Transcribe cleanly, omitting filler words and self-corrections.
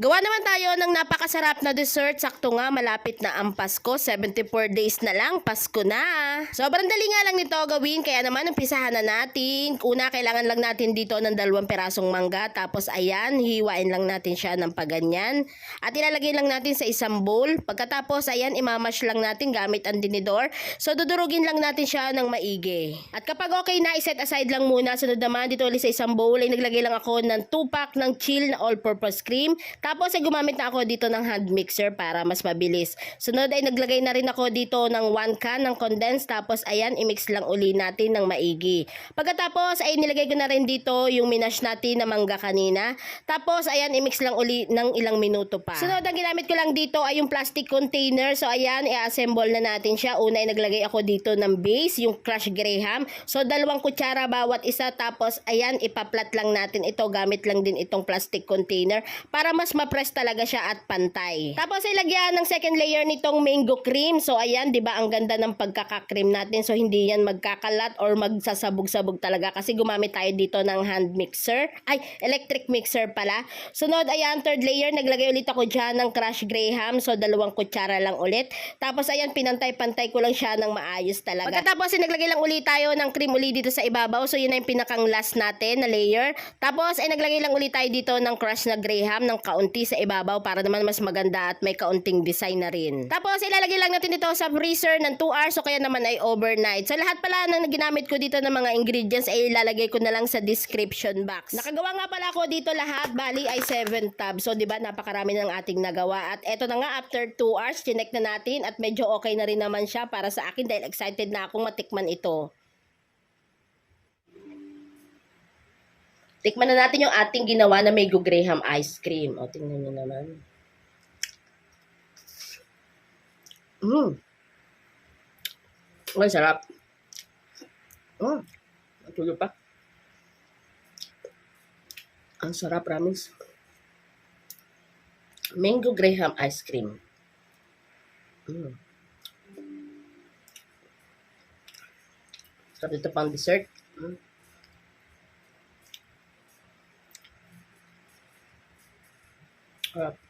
Gawa naman tayo ng napakasarap na dessert. Sakto nga, malapit na ang Pasko. 74 days na lang, Pasko na. Sobrang dali nga lang nito gawin, kaya naman umpisahan na natin. Una, kailangan lang natin dito ng 2 perasong mangga. Tapos ayan, hihiwain lang natin siya ng paganyan. At ilalagay lang natin sa isang bowl. Pagkatapos, ayan, imamash lang natin gamit ang dinidor. So, dudurugin lang natin siya ng maigi. At kapag okay na, iset aside lang muna. Sunod naman, dito ulit sa isang bowl, ay naglagay lang ako ng 2 pack ng chill na all-purpose cream. Tapos ay gumamit na ako dito ng hand mixer para mas mabilis. Sunod ay naglagay na rin ako dito ng 1 can ng condensed. Tapos ayan, i-mix lang uli natin ng maigi. Pagkatapos ay nilagay ko na rin dito yung minash natin na mangga kanina. Tapos ayan, i-mix lang uli ng ilang minuto pa. Sunod, ang ginamit ko lang dito ay yung plastic container. So ayan, i-assemble na natin siya. Una ay naglagay ako dito ng base, yung crushed graham. So 2 kutsara bawat isa. Tapos ayan, ipaplat lang natin ito. Gamit lang din itong plastic container para mas ma-press talaga siya at pantay. Tapos ay lagyan ng second layer nitong mango cream. So ayan, 'di ba, ang ganda ng pagkaka-cream natin. So hindi yan magkakalat or magsasabog-sabog talaga kasi gumamit tayo dito ng hand mixer. Ay, electric mixer pala. Sunod, ayan, third layer, naglagay ulit ako diyan ng crushed graham. So 2 kutsara lang ulit. Tapos ayan, pinantay-pantay ko lang siya ng maayos talaga. Pagkatapos ay naglagay lang ulit tayo ng cream ulit dito sa ibabaw. So yun ay pinakang last natin na layer. Tapos ay naglagay lang ulit tayo dito ng crushed na graham ng kaunti sa ibabaw para naman mas maganda at may kaunting design na rin. Tapos ilalagay lang natin ito sa freezer ng 2 hours o kaya naman ay overnight. So lahat pala ng ginamit ko dito ng mga ingredients ay ilalagay ko na lang sa description box. Nakagawa nga pala ako dito lahat, bali ay 7 tabs. So 'di ba, napakarami ng ating nagawa. At eto na nga, after 2 hours, chinek na natin at medyo okay na rin naman siya para sa akin dahil excited na akong matikman ito. Tikman na natin yung ating ginawa na mango graham ice cream. O, tingnan nyo naman. Ang sarap. Matulo pa. Ang sarap, promise. Mango graham ice cream. Sarap dito pang dessert. Sarap.